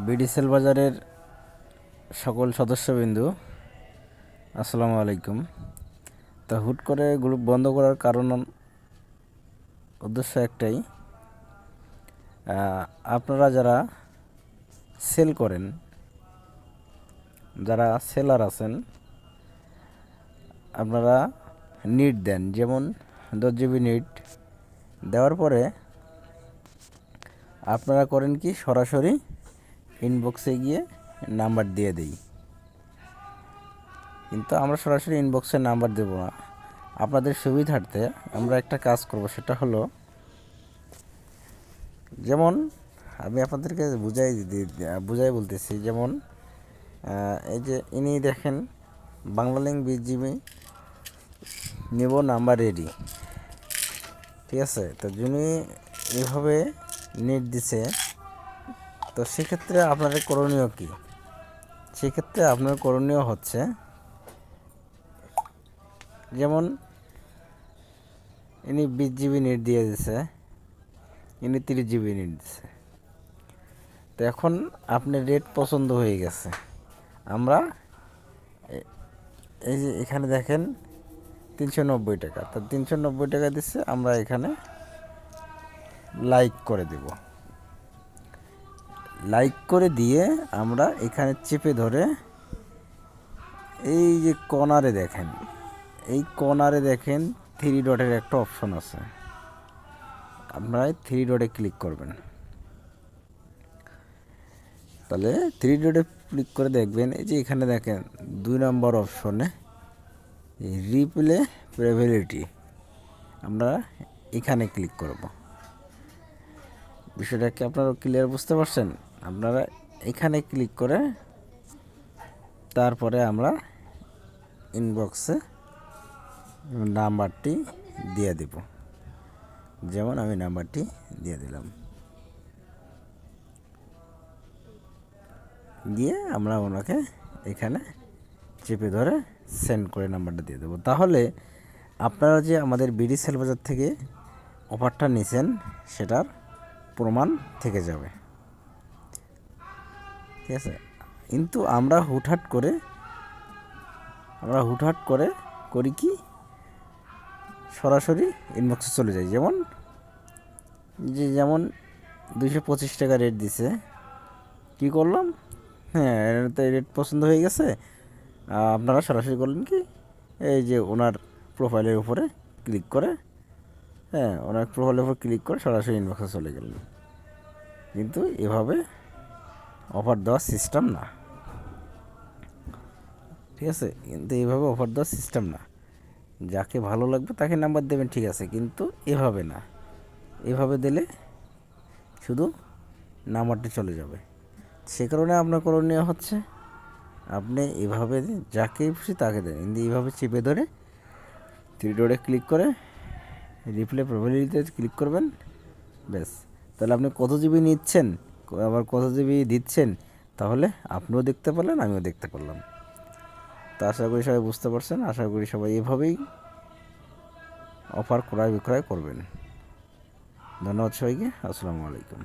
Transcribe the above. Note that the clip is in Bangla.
বিডি সেল বাজারের সকল সদস্যবিন্দু আসসালামু আলাইকুম। তা হুট করে গ্রুপ বন্ধ করার উদ্দেশ্য একটাই, আপনারা যারা সেল করেন, যারা সেলার আছেন, আপনারা নিট দেন, যেমন 10 GB নিট দেওয়ার পরে আপনারা করেন কি, সরাসরি ইনবক্সে গিয়ে নাম্বার দিয়ে দেই। কিন্তু আমরা সরাসরি ইনবক্সে নাম্বার দেব না। আপনাদের সুবিধার্থে আমরা একটা কাজ করব, সেটা হলো, যেমন আমি আপনাদেরকে বুঝাই বলতেছি। যেমন এই যে ইনি দেখেন, বাংলালিংক 20 GB নেব, নাম্বার রেডি, ঠিক আছে। তো যিনি এভাবে নেট দিছে, তো সেক্ষেত্রে আপনাদের করণীয় কি? সেক্ষেত্রে আপনার করণীয় হচ্ছে, যেমন ইনি 20 GB নেট দিয়ে দিছে, ইনি 30 GB নেট দিছে। তো এখন আপনার রেট পছন্দ হয়ে গেছে। আমরা এই যে এখানে দেখেন 390 টাকা, তো 390 টাকা দিচ্ছে, আমরা এখানে লাইক করে দেব। লাইক করে দিয়ে আমরা এখানে চেপে ধরে এই যে কর্নারে দেখেন, এই কর্নারে দেখেন 3 ডটের একটা অপশন আছে, আপনারা 3 ডটে ক্লিক করবেন। তাহলে 3 ডটে ক্লিক করে দেখবেন, এই যে এখানে দেখেন 2 নম্বর অপশনে রিপ্লে প্রেভেলিটি, আমরা এখানে ক্লিক করব। বিষয়টা কি আপনারা ক্লিয়ার বুঝতে পারছেন? আপনারা এখানে ক্লিক করে তারপরে আমরা ইনবক্সে নাম্বারটি দিয়ে দেব। যেমন আমি নাম্বারটি দিয়ে দিলাম, দিয়ে আমরা ওনাকে এখানে চেপে ধরে সেন্ড করে নাম্বারটা দিয়ে দেবো। তাহলে আপনারা যে আমাদের বিডি সেল বাজার থেকে অফারটা নিয়েছেন, সেটার প্রমাণ থেকে যাবে, ঠিক আছে। কিন্তু আমরা হুটহাট করে করি কি, সরাসরি ইনবক্সে চলে যাই। যেমন 225 টাকা রেট দিছে, কি করলাম, হ্যাঁ তো রেট পছন্দ হয়ে গেছে, আপনারা সরাসরি করলেন কি, এই যে ওনার প্রোফাইলের উপরে ক্লিক করে, হ্যাঁ ওনার প্রোফাইলের উপর ক্লিক করে সরাসরি ইনবক্সে চলে গেলেন। কিন্তু এভাবে অফার দেওয়ার সিস্টেম না, ঠিক আছে। কিন্তু এইভাবে অফার দেওয়ার সিস্টেম না। যাকে ভালো লাগবে তাকে নাম্বার দেবেন, ঠিক আছে, কিন্তু এভাবে না। এভাবে দিলে শুধু নাম্বারটি চলে যাবে। সে কারণে আপনার করণীয় হচ্ছে, আপনি এভাবে যাকে খুশি তাকে দেন, কিন্তু এইভাবে চেপে ধরে 3 ডটে ক্লিক করে রিপ্লে প্রোফাইলিতে ক্লিক করবেন, ব্যাস। তাহলে আপনি কত জিবি নিচ্ছেন, আবার কত জিবি দিচ্ছেন, তাহলে আপনিও দেখতে পারলেন, আমিও দেখতে পারলাম। তা আশা করি সবাই বুঝতে পারছেন। আশা করি সবাই এভাবেই অফার ক্রয় বিক্রয় করবেন। ধন্যবাদ সবাইকে। আসসালামু আলাইকুম।